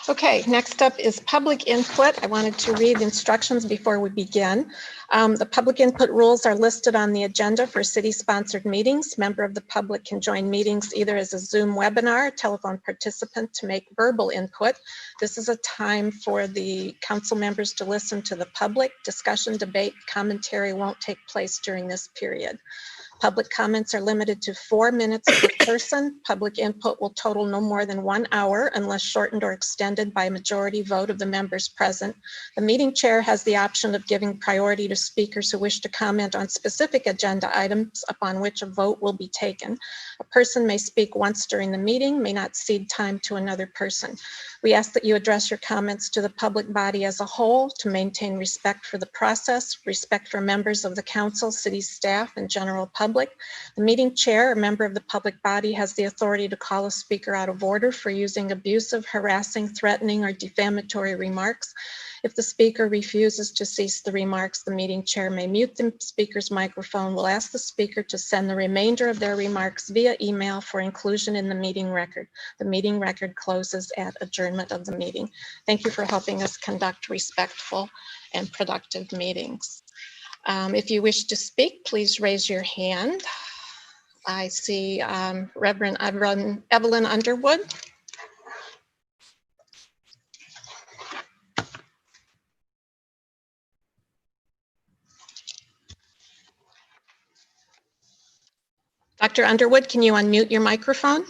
Okay, next up is public input. I wanted to read instructions before we begin. The public input rules are listed on the agenda for city-sponsored meetings. Member of the public can join meetings either as a Zoom webinar, a telephone participant to make verbal input. This is a time for the council members to listen to the public. Discussion, debate, commentary won't take place during this period. Public comments are limited to 4 minutes per person. Public input will total no more than 1 hour unless shortened or extended by a majority vote of the members present. The meeting chair has the option of giving priority to speakers who wish to comment on specific agenda items upon which a vote will be taken. A person may speak once during the meeting, may not cede time to another person. We ask that you address your comments to the public body as a whole to maintain respect for the process, respect for members of the council, city staff, and general public. The meeting chair, a member of the public body, has the authority to call a speaker out of order for using abusive, harassing, threatening, or defamatory remarks. If the speaker refuses to cease the remarks, the meeting chair may mute the speaker's microphone. We'll ask the speaker to send the remainder of their remarks via email for inclusion in the meeting record. The meeting record closes at adjournment of the meeting. Thank you for helping us conduct respectful and productive meetings. If you wish to speak, please raise your hand. I see Reverend Evelyn Underwood. Dr. Underwood, can you unmute your microphone?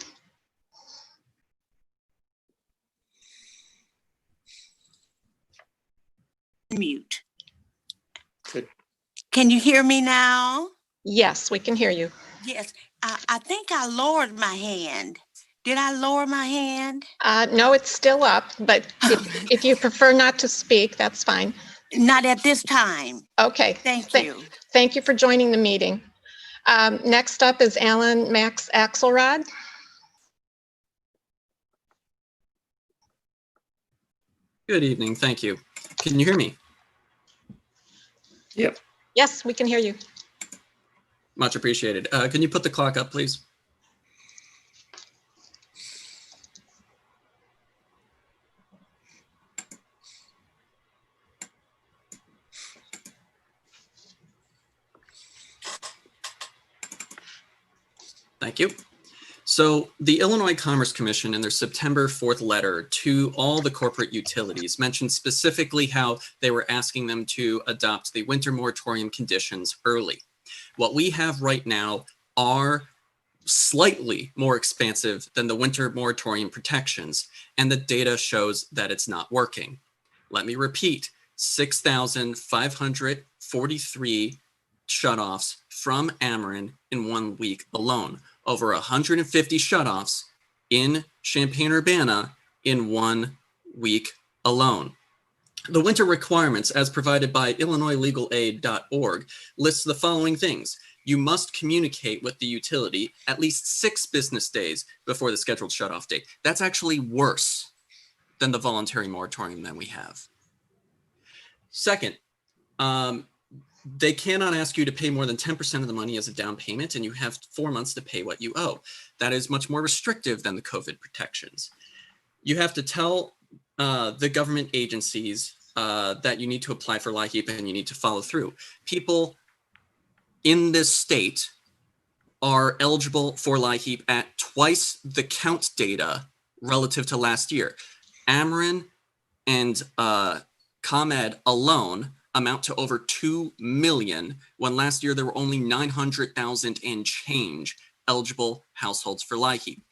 Mute. Good. Can you hear me now? Yes, we can hear you. Yes, I think I lowered my hand. Did I lower my hand? No, it's still up, but if you prefer not to speak, that's fine. Not at this time. Okay. Thank you. Thank you for joining the meeting. Next up is Alan Max Axelrod. Good evening. Thank you. Can you hear me? Yep. Yes, we can hear you. Much appreciated. Can you put the clock up, please? Thank you. So the Illinois Commerce Commission in their September 4th letter to all the corporate utilities mentioned specifically how they were asking them to adopt the winter moratorium conditions early. What we have right now are slightly more expansive than the winter moratorium protections, and the data shows that it's not working. Let me repeat, 6,543 shutoffs from Amaranth in 1 week alone. Over 150 shutoffs in Champaign-Urbana in 1 week alone. The winter requirements, as provided by IllinoisLegalAid.org, lists the following things. You must communicate with the utility at least 6 business days before the scheduled shutoff date. That's actually worse than the voluntary moratorium that we have. Second, they cannot ask you to pay more than 10% of the money as a down payment, and you have 4 months to pay what you owe. That is much more restrictive than the COVID protections. You have to tell the government agencies that you need to apply for LIHEAP and you need to follow through. People in this state are eligible for LIHEAP at twice the count data relative to last year. Amaranth and ComEd alone amount to over 2 million, when last year there were only 900,000 and change eligible households for LIHEAP.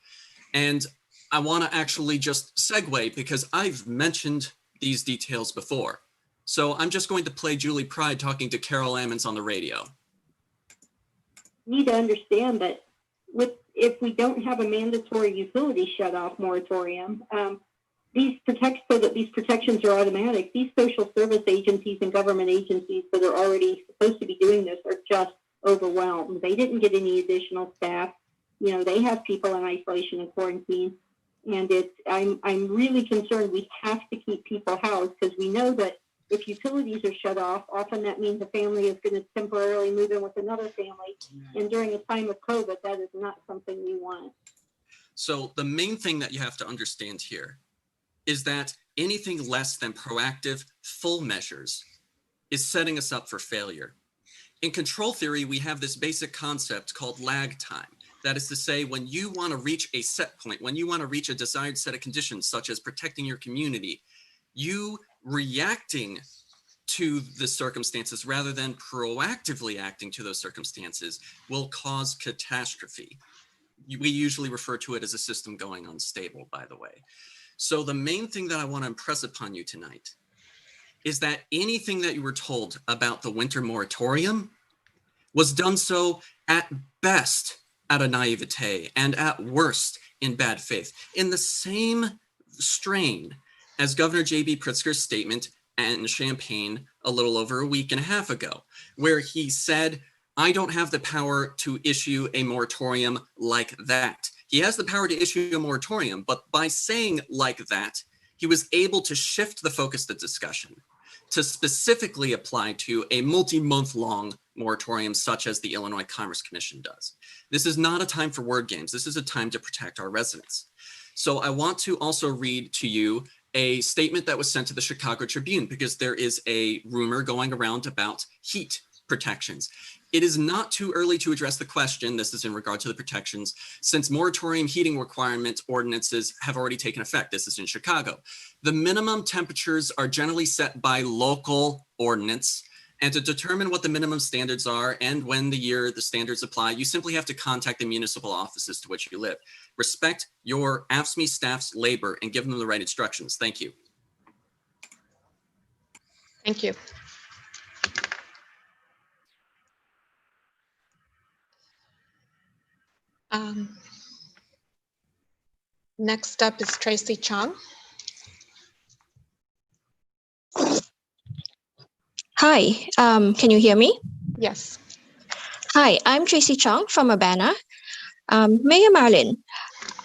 And I want to actually just segue because I've mentioned these details before. So I'm just going to play Julie Pride talking to Carol Ammons on the radio. You need to understand that if we don't have a mandatory utility shutoff moratorium, these protections are automatic. These social service agencies and government agencies that are already supposed to be doing this are just overwhelmed. They didn't get any additional staff. You know, they have people in isolation and quarantine. And I'm really concerned. We have to keep people housed because we know that if utilities are shut off, often that means a family is going to temporarily move in with another family. And during a time of COVID, that is not something we want. So the main thing that you have to understand here is that anything less than proactive full measures is setting us up for failure. In control theory, we have this basic concept called lag time. That is to say, when you want to reach a set point, when you want to reach a desired set of conditions, such as protecting your community, you reacting to the circumstances rather than proactively acting to those circumstances will cause catastrophe. We usually refer to it as a system going unstable, by the way. So the main thing that I want to impress upon you tonight is that anything that you were told about the winter moratorium was done so at best out of naivete and at worst in bad faith, in the same strain as Governor J.B. Pritzker's statement in Champaign a little over a week and a half ago, where he said, I don't have the power to issue a moratorium like that. He has the power to issue a moratorium, but by saying like that, he was able to shift the focus of the discussion to specifically apply to a multi-month long moratorium such as the Illinois Commerce Commission does. This is not a time for word games. This is a time to protect our residents. So I want to also read to you a statement that was sent to the Chicago Tribune because there is a rumor going around about heat protections. It is not too early to address the question, this is in regard to the protections, since moratorium heating requirement ordinances have already taken effect. This is in Chicago. The minimum temperatures are generally set by local ordinance, and to determine what the minimum standards are and when the standards apply, you simply have to contact the municipal offices to which you live. Respect your AFSCME staff's labor and give them the right instructions. Thank you. Thank you. Next up is Tracy Chung. Hi, can you hear me? Yes. Hi, I'm Tracy Chung from Urbana. Mayor Marlin,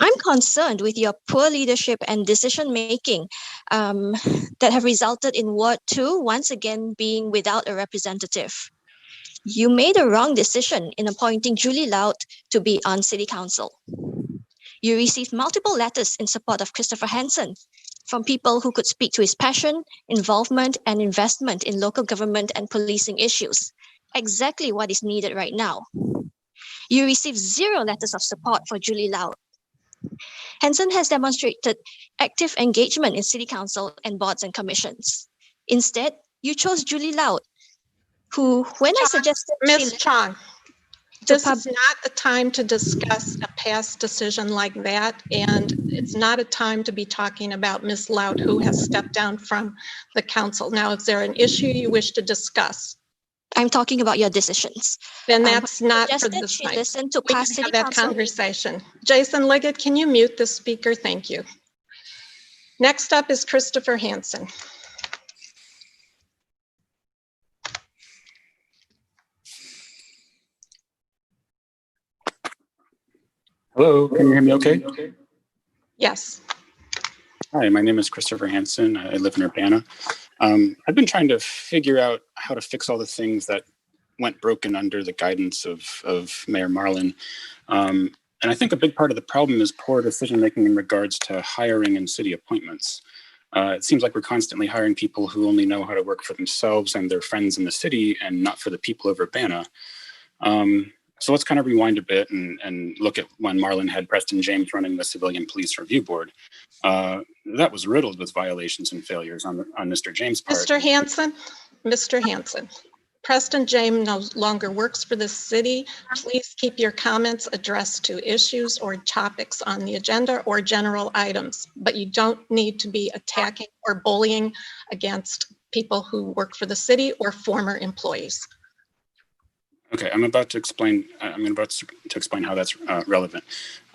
I'm concerned with your poor leadership and decision-making that have resulted in Ward 2 once again being without a representative. You made a wrong decision in appointing Julie Loud to be on City Council. You received multiple letters in support of Christopher Hanson from people who could speak to his passion, involvement, and investment in local government and policing issues, exactly what is needed right now. You received 0 letters of support for Julie Loud. Hanson has demonstrated active engagement in City Council and boards and commissions. Instead, you chose Julie Loud, who, when I suggested Ms. Chung, this is not a time to discuss a past decision like that, and it's not a time to be talking about Ms. Loud, who has stepped down from the council. Now, is there an issue you wish to discuss? I'm talking about your decisions. Then that's not for this night. Listen to We can past have City that Council conversation. Jason Liggett, can you mute the speaker? Thank you. Next up is Christopher Hanson. Hello, can you hear me okay? Yes. Hi, my name is Christopher Hanson. I live in Urbana. I've been trying to figure out how to fix all the things that went broken under the guidance of Mayor Marlin. And I think a big part of the problem is poor decision-making in regards to hiring and city appointments. It seems like we're constantly hiring people who only know how to work for themselves and their friends in the city and not for the people of Urbana. So let's kind of rewind a bit and look at when Marlin had Preston James running the Civilian Police Review Board. That was riddled with violations and failures on Mr. James' part. Mr. Hanson, Preston James no longer works for the city. Please keep your comments addressed to issues or topics on the agenda or general items, but you don't need to be attacking or bullying against people who work for the city or former employees. Okay, I'm about to explain how that's relevant.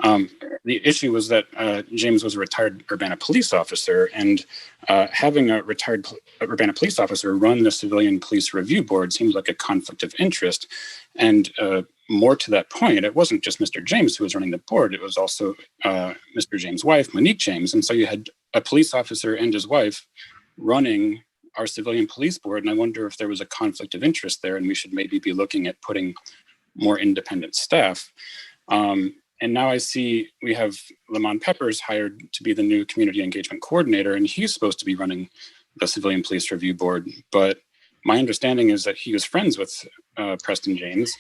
The issue was that James was a retired Urbana police officer, and having a retired Urbana police officer run the Civilian Police Review Board seems like a conflict of interest. And more to that point, it wasn't just Mr. James who was running the board, it was also Mr. James' wife, Monique James. And so you had a police officer and his wife running our civilian police board, and I wonder if there was a conflict of interest there, and we should maybe be looking at putting more independent staff. And And now I see we have Lamont Peppers hired to be the new community engagement coordinator, and he's supposed to be running the Civilian Police Review Board. But my understanding is that he was friends with Preston James,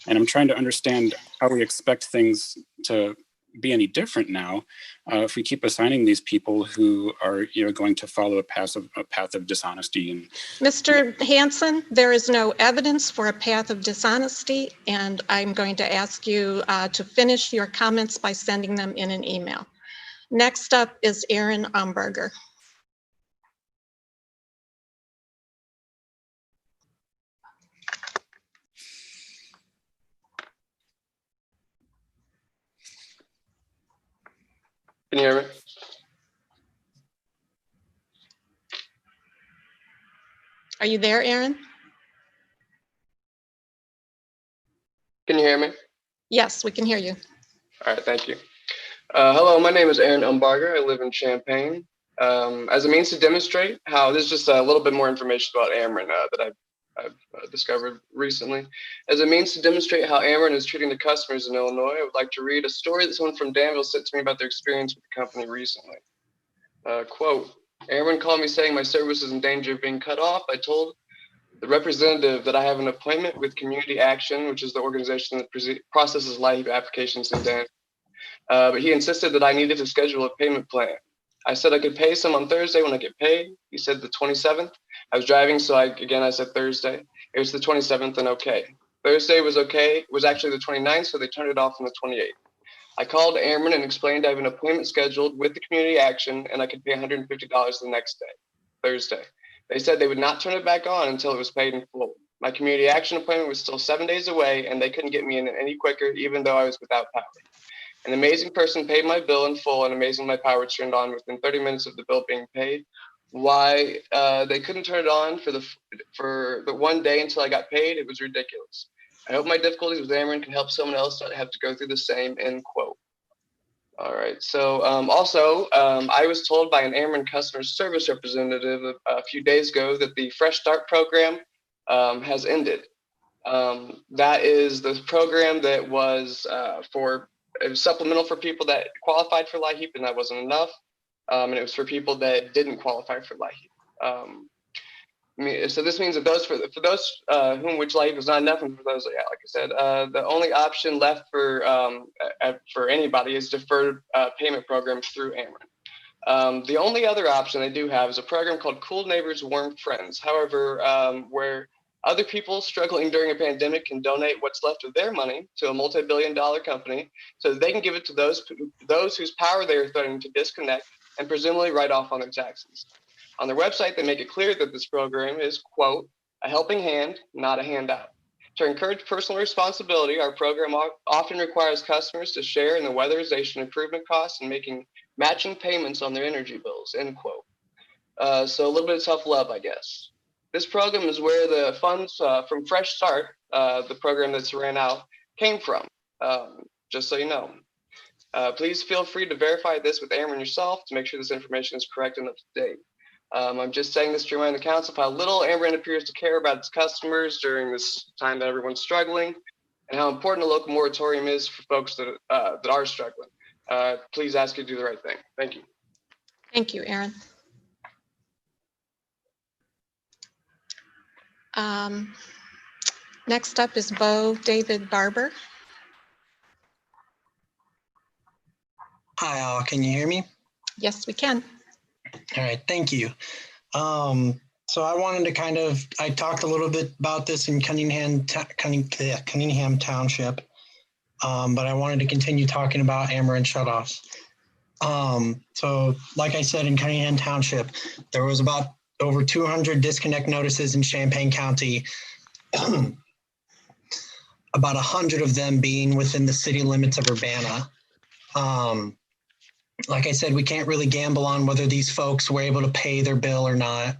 and I'm trying to understand how we expect things to be any different now if we keep assigning these people who are going to follow a path of dishonesty. And Mr. Hanson, there is no evidence for a path of dishonesty, and I'm going to ask you to finish your comments by sending them in an email. Next up is Aaron Umberger. Can you hear me? Are you there, Aaron? Can you hear me? Yes, we can hear you. All right, thank you. Hello, my name is Aaron Umbarger. I live in Champaign. As a means to demonstrate how, this is just a little bit more information about Amaranth that I've discovered recently. As a means to demonstrate how Amaranth is treating the customers in Illinois, I would like to read a story that someone from Danville sent to me about their experience with the company recently. Quote, Amaranth called me saying my service is in danger of being cut off. I told the representative that I have an appointment with Community Action, which is the organization that processes LIHEAP applications in Danville. But he insisted that I needed to schedule a payment plan. I said I could pay some on Thursday when I get paid. He said the 27th. I was driving, so I said Thursday. It was the 27th and okay. Thursday was okay. It was actually the 29th, so they turned it off on the 28th. I called Amaranth and explained I have an appointment scheduled with the Community Action and I could pay $150 the next day, Thursday. They said they would not turn it back on until it was paid in full. My Community Action appointment was still 7 days away and they couldn't get me in any quicker, even though I was without power. An amazing person paid my bill in full and amazing my power was turned on within 30 minutes of the bill being paid. Why they couldn't turn it on for the 1 day until I got paid, it was ridiculous. I hope my difficulties with Amaranth can help someone else not have to go through the same, end quote. All right, so I was told by an Amaranth customer service representative a few days ago that the Fresh Start program has ended. That is the program that was it was supplemental for people that qualified for LIHEAP, and that wasn't enough. And it was for people that didn't qualify for LIHEAP. So this means that for those whom which LIHEAP was not enough, and for those, like I said, the only option left for anybody is deferred payment programs through Amaranth. The only other option they do have is a program called Cool Neighbors, Warm Friends. However, where other people struggling during a pandemic can donate what's left of their money to a multi-billion-dollar company so that they can give it to those whose power they are threatening to disconnect and presumably write off on their taxes. On their website, they make it clear that this program is, quote, a helping hand, not a handout. To encourage personal responsibility, our program often requires customers to share in the weatherization improvement costs and making matching payments on their energy bills, end quote. So a little bit of tough love, I guess. This program is where the funds from Fresh Start, the program that's ran out, came from, just so you know. Please feel free to verify this with Amaranth yourself to make sure this information is correct and up to date. I'm just saying this to remind the council of how little Amaranth appears to care about its customers during this time that everyone's struggling, and how important a local moratorium is for folks that are struggling. Please ask you to do the right thing. Thank you. Thank you, Aaron. Next up is Bo David Barber. Hi, all. Can you hear me? Yes, we can. All right, thank you. So I wanted to I talked a little bit about this in Cunningham Township, but I wanted to continue talking about Amaranth Shutoffs. So like I said, in Cunningham Township, there was about over 200 disconnect notices in Champaign County, about 100 of them being within the city limits of Urbana. Like I said, we can't really gamble on whether these folks were able to pay their bill or not,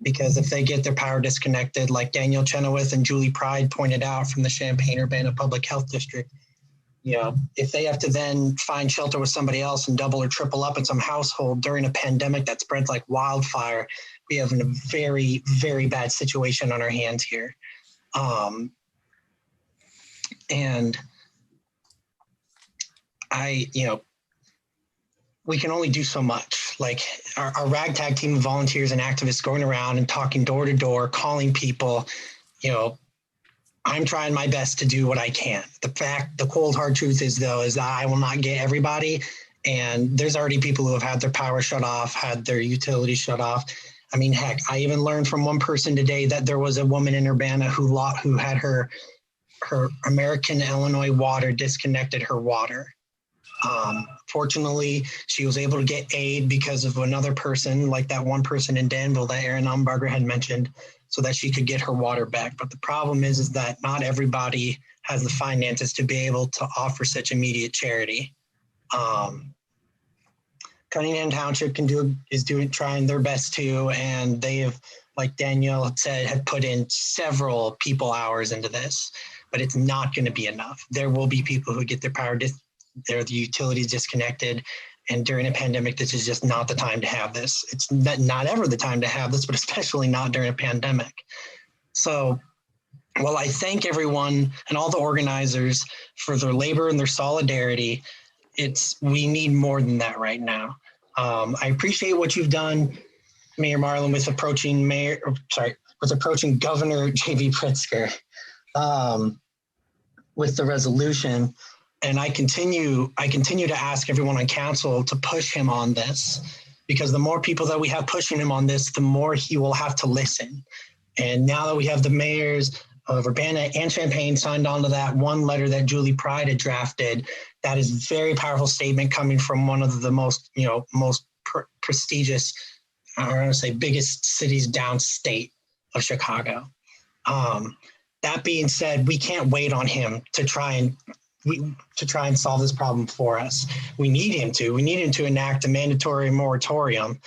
because if they get their power disconnected, like Daniel Chenoweth and Julie Pride pointed out from the Champaign-Urbana Public Health District, if they have to then find shelter with somebody else and double or triple up in some household during a pandemic that spreads like wildfire, we have a very, very bad situation on our hands here. And we can only do so much. Like our ragtag team of volunteers and activists going around and talking door to door, calling people, I'm trying my best to do what I can. The cold hard truth is though, is that I will not get everybody. And there's already people who have had their power shut off, had their utilities shut off. I mean, heck, I even learned from one person today that there was a woman in Urbana who had her American Illinois water disconnected her water. Fortunately, she was able to get aid because of another person, like that one person in Danville that Aaron Umbarger had mentioned, so that she could get her water back. But the problem is that not everybody has the finances to be able to offer such immediate charity. Cunningham Township is trying their best too, and they have, like Danielle said, have put in several people hours into this, but it's not going to be enough. There will be people who get their utilities disconnected, and during a pandemic, this is just not the time to have this. It's not ever the time to have this, but especially not during a pandemic. So, while I thank everyone and all the organizers for their labor and their solidarity, we need more than that right now. I appreciate what you've done, Mayor Marlin, with approaching Governor J.B. Pritzker with the resolution. And I continue to ask everyone on council to push him on this, because the more people that we have pushing him on this, the more he will have to listen. And now that we have the mayors of Urbana and Champaign signed on to that one letter that Julie Pride had drafted, that is a very powerful statement coming from one of the most prestigious, I want to say biggest cities downstate of Chicago. That being said, we can't wait on him to try and solve this problem for us. We need him to enact a mandatory moratorium.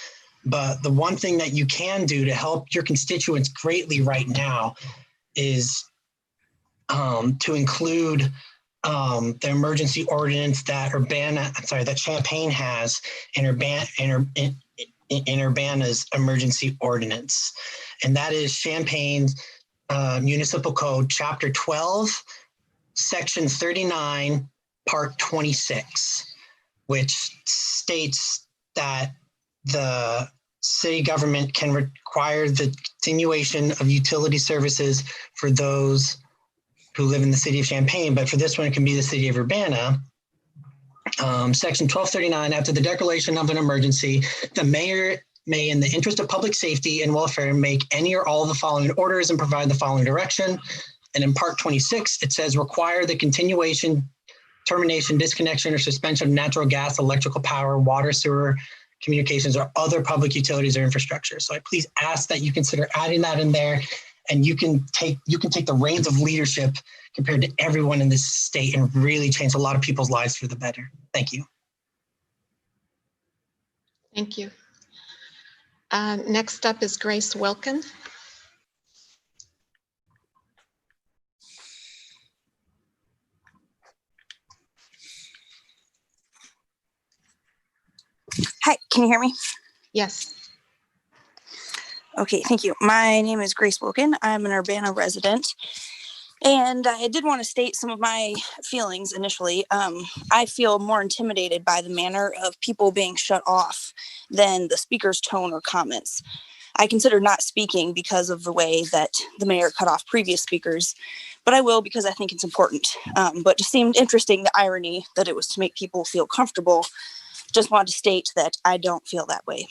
But the one thing that you can do to help your constituents greatly right now is to include the emergency ordinance that Champaign has in Urbana's emergency ordinance. And that is Champaign's Municipal Code, Chapter 12, Section 39, Part 26, which states that the city government can require the continuation of utility services for those who live in the city of Champaign, but for this one, it can be the city of Urbana. Section 1239, after the declaration of an emergency, the mayor may, in the interest of public safety and welfare, make any or all of the following orders and provide the following direction. And in Part 26, it says require the continuation, termination, disconnection, or suspension of natural gas, electrical power, water, sewer, communications, or other public utilities or infrastructure. So I please ask that you consider adding that in there, and you can take the reins of leadership compared to everyone in this state and really change a lot of people's lives for the better. Thank you. Thank you. Next up is Grace Wilkin. Hi, can you hear me? Yes. Okay, thank you. My name is Grace Wilkin. I'm an Urbana resident, and I did want to state some of my feelings initially. I feel more intimidated by the manner of people being shut off than the speaker's tone or comments. I consider not speaking because of the way that the mayor cut off previous speakers, but I will because I think it's important. But just seemed interesting, the irony that it was to make people feel comfortable. Just wanted to state that I don't feel that way.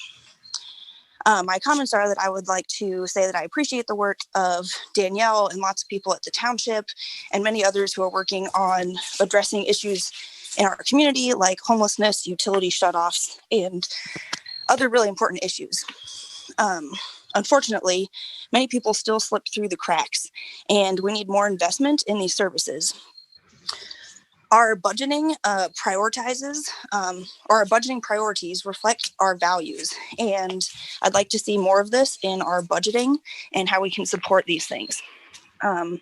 My comments are that I would like to say that I appreciate the work of Danielle and lots of people at the township and many others who are working on addressing issues in our community like homelessness, utility shutoffs, and other really important issues. Unfortunately, many people still slip through the cracks, and we need more investment in these services. Our budgeting our budgeting priorities reflect our values, and I'd like to see more of this in our budgeting and how we can support these things. I'm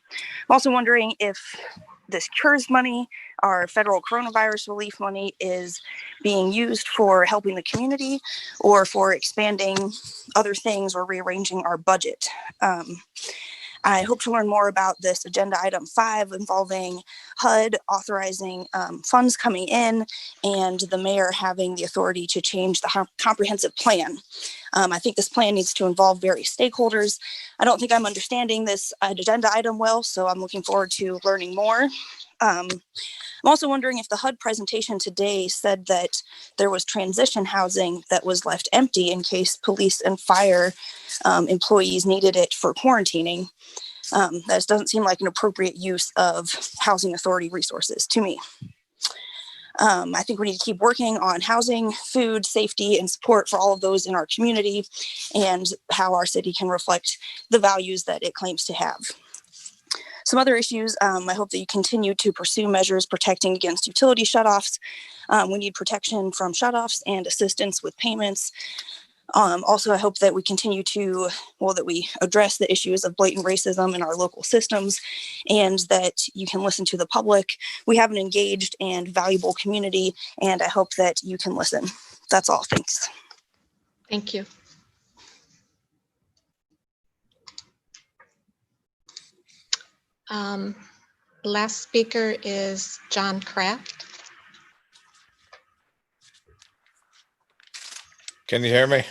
also wondering if this CURES money, our federal coronavirus relief money, is being used for helping the community or for expanding other things or rearranging our budget. I hope to learn more about this agenda item 5 involving HUD authorizing funds coming in and the mayor having the authority to change the comprehensive plan. I think this plan needs to involve various stakeholders. I don't think I'm understanding this agenda item well, so I'm looking forward to learning more. I'm also wondering if the HUD presentation today said that there was transition housing that was left empty in case police and fire employees needed it for quarantining. That doesn't seem like an appropriate use of housing authority resources to me. I think we need to keep working on housing, food, safety, and support for all of those in our community and how our city can reflect the values that it claims to have. Some other issues, I hope that you continue to pursue measures protecting against utility shutoffs. We need protection from shutoffs and assistance with payments. Also, I hope that we continue to, that we address the issues of blatant racism in our local systems and that you can listen to the public. We have an engaged and valuable community, and I hope that you can listen. That's all. Thanks. Thank you. Last speaker is John Kraft. Can you hear me?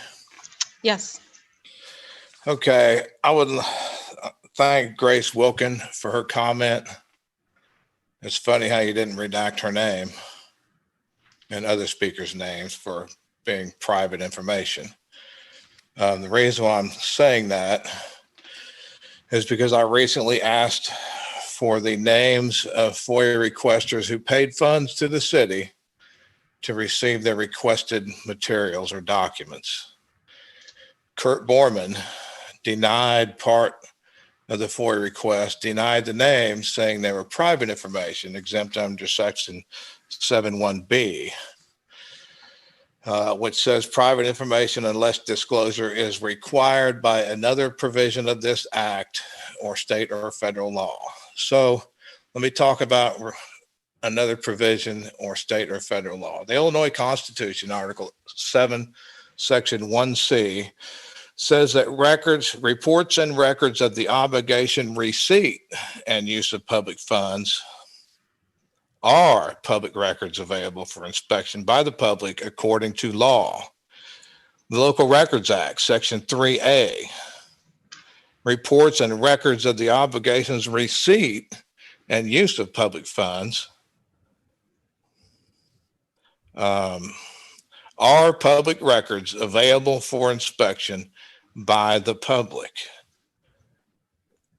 Yes. Okay. I would thank Grace Wilkin for her comment. It's funny how you didn't redact her name and other speakers' names for being private information. The reason why I'm saying that is because I recently asked for the names of FOIA requesters who paid funds to the city to receive their requested materials or documents. Kurt Borman denied part of the FOIA request, denied the names, saying they were private information exempt under section 71B, which says private information unless disclosure is required by another provision of this act or state or federal law. So let me talk about another provision or state or federal law. The Illinois Constitution, Article 7, Section 1C, says that reports and records of the obligation, receipt, and use of public funds are public records available for inspection by the public according to law. The Local Records Act, Section 3A, reports and records of the obligations, receipt, and use of public funds are public records available for inspection by the public.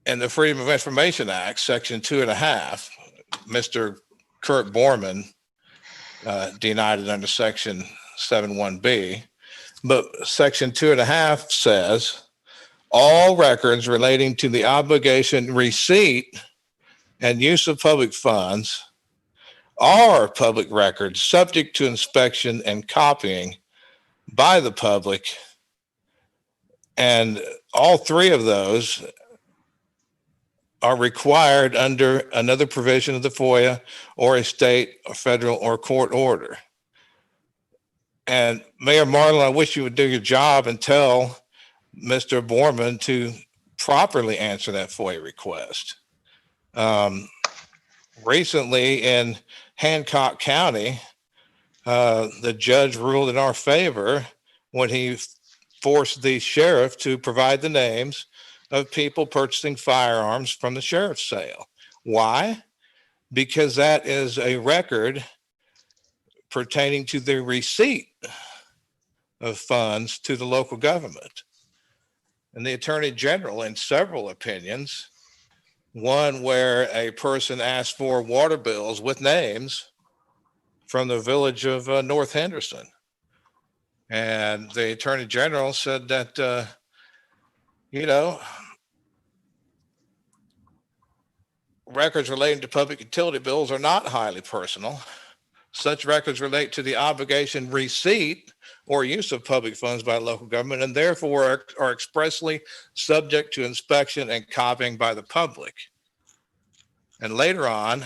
In the Freedom of Information Act, Section 2.5, Mr. Kurt Borman denied it under Section 71B, but Section 2.5 says all records relating to the obligation, receipt, and use of public funds are public records subject to inspection and copying by the public. And all three of those are required under another provision of the FOIA or a state or federal or court order. And Mayor Marlin, I wish you would do your job and tell Mr. Borman to properly answer that FOIA request. Recently in Hancock County, the judge ruled in our favor when he forced the sheriff to provide the names of people purchasing firearms from the sheriff's sale. Why? Because that is a record pertaining to the receipt of funds to the local government. And the Attorney General, in several opinions, one where a person asked for water bills with names from the village of North Henderson. And the Attorney General said that, records relating to public utility bills are not highly personal. Such records relate to the obligation, receipt, or use of public funds by local government, and therefore are expressly subject to inspection and copying by the public. And later on,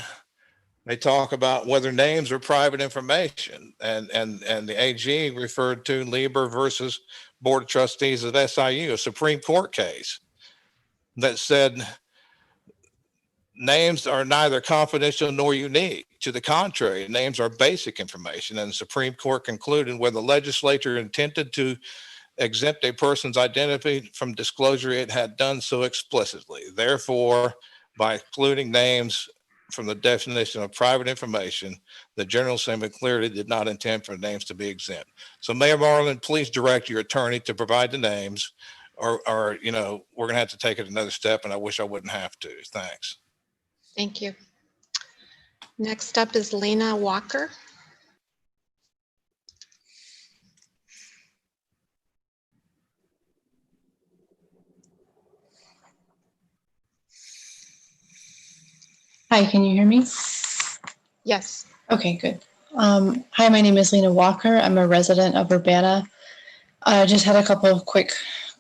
they talk about whether names are private information, and the AG referred to Lieber versus Board of Trustees of SIU, a Supreme Court case that said names are neither confidential nor unique. To the contrary, names are basic information, and the Supreme Court concluded where the legislature intended to exempt a person's identity from disclosure, it had done so explicitly. Therefore, by excluding names from the definition of private information, the General Assembly clearly did not intend for names to be exempt. So Mayor Marlin, please direct your attorney to provide the names, or you know, we're going to have to take it another step, and I wish I wouldn't have to. Thanks. Thank you. Next up is Lena Walker. Hi, can you hear me? Yes. Okay, good. Hi, my name is Lena Walker. I'm a resident of Urbana. I just had a couple of quick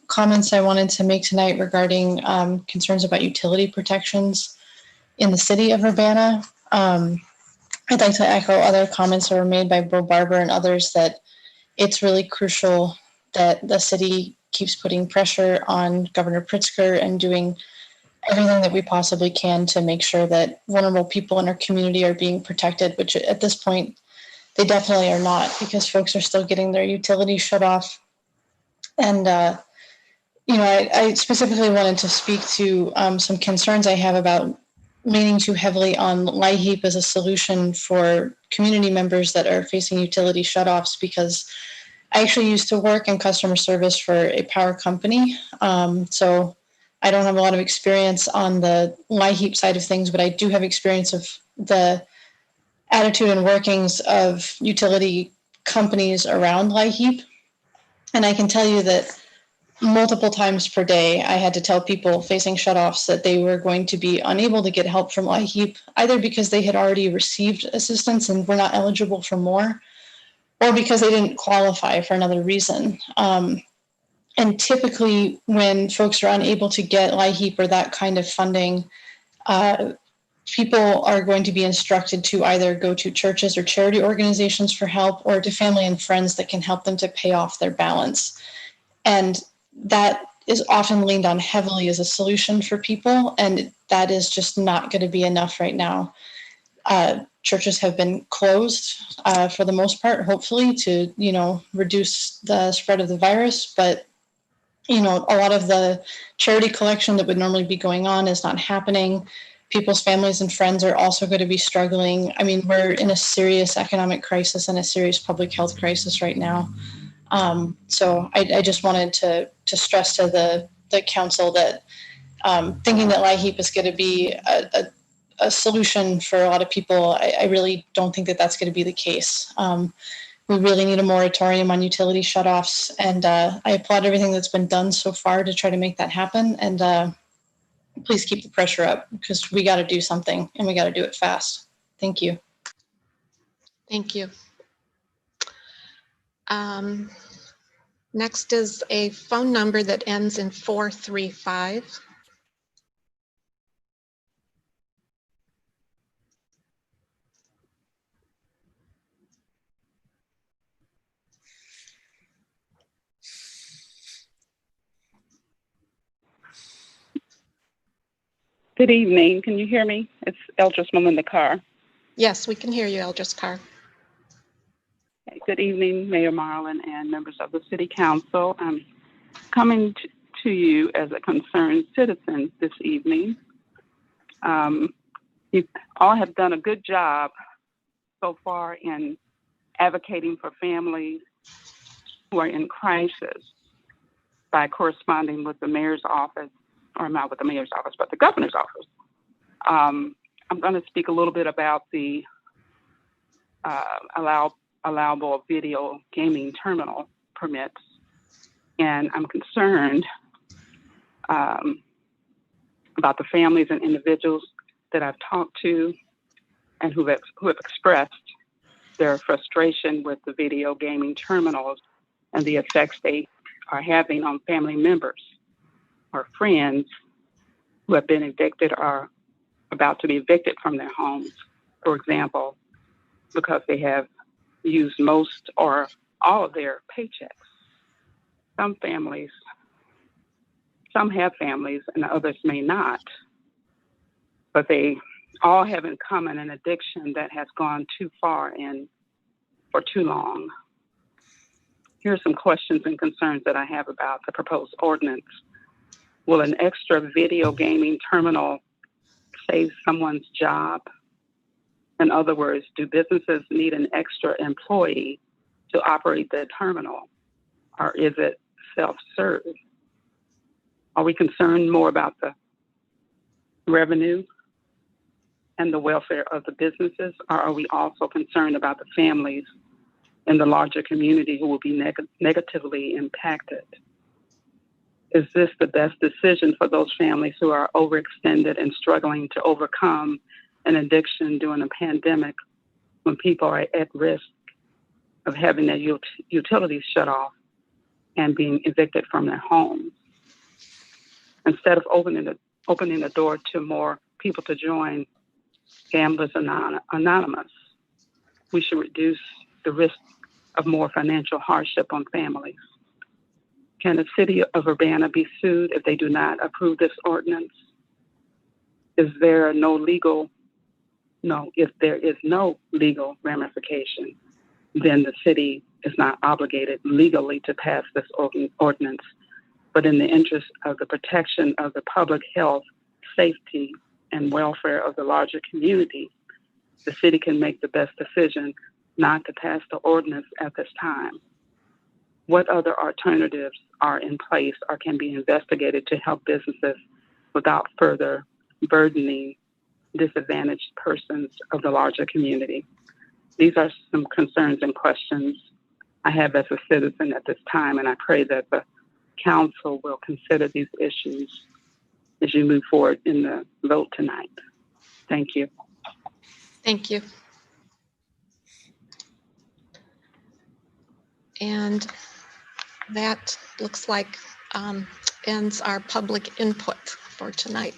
comments I wanted to make tonight regarding concerns about utility protections in the city of Urbana. I'd like to echo other comments that were made by Bill Barber and others that it's really crucial that the city keeps putting pressure on Governor Pritzker and doing everything that we possibly can to make sure that vulnerable people in our community are being protected, which at this point, they definitely are not, because folks are still getting their utilities shut off. And, you know, I specifically wanted to speak to some concerns I have about leaning too heavily on LIHEAP as a solution for community members that are facing utility shutoffs, because I actually used to work in customer service for a power company. So I don't have a lot of experience on the LIHEAP side of things, but I do have experience of the attitude and workings of utility companies around LIHEAP. And I can tell you that multiple times per day, I had to tell people facing shutoffs that they were going to be unable to get help from LIHEAP, either because they had already received assistance and were not eligible for more, or because they didn't qualify for another reason. And typically when folks are unable to get LIHEAP or that kind of funding, people are going to be instructed to either go to churches or charity organizations for help, or to family and friends that can help them to pay off their balance. And that is often leaned on heavily as a solution for people, and that is just not going to be enough right now. Churches have been closed for the most part, hopefully, to, you know, reduce the spread of the virus, but you know, a lot of the charity collection that would normally be going on is not happening. People's families and friends are also going to be struggling. I mean, we're in a serious economic crisis and a serious public health crisis right now. So I just wanted to stress to the council that thinking that LIHEAP is going to be a solution for a lot of people, I really don't think that that's going to be the case. We really need a moratorium on utility shutoffs, and I applaud everything that's been done so far to try to make that happen. And please keep the pressure up, because we got to do something, and we got to do it fast. Thank you. Thank you. Next is a phone number that ends in 435. Good evening. Can you hear me? It's Eldris Melinda Carr. Yes, we can hear you, Eldris Carr. Good evening, Mayor Marlin and members of the City Council. I'm coming to you as a concerned citizen this evening. You all have done a good job so far in advocating for families who are in crisis by corresponding with the mayor's office, or not with the mayor's office, but the governor's office. I'm going to speak a little bit about the allowable video gaming terminal permits, and I'm concerned about the families and individuals that I've talked to and who have expressed their frustration with the video gaming terminals and the effects they are having on family members or friends who have been evicted or about to be evicted from their homes, for example, because they have used most or all of their paychecks. Some have families and others may not. but they all have in common an addiction that has gone too far and for too long. Here are some questions and concerns that I have about the proposed ordinance. Will an extra video gaming terminal save someone's job? In other words, do businesses need an extra employee to operate the terminal, or is it self-serve? Are we concerned more about the revenue and the welfare of the businesses, or are we also concerned about the families in the larger community who will be negatively impacted? Is this the best decision for those families who are overextended and struggling to overcome an addiction during a pandemic when people are at risk of having their utilities shut off and being evicted from their homes? Instead of opening the door to more people to join Gamblers Anonymous, we should reduce the risk of more financial hardship on families. Can the city of Urbana be sued if they do not approve this ordinance? If there is no legal ramification, then the city is not obligated legally to pass this ordinance. But in the interest of the protection of the public health, safety, and welfare of the larger community, the city can make the best decision not to pass the ordinance at this time. What other alternatives are in place or can be investigated to help businesses without further burdening disadvantaged persons of the larger community? These are some concerns and questions I have as a citizen at this time, and I pray that the council will consider these issues as you move forward in the vote tonight. Thank you. Thank you. And that looks like ends our public input for tonight.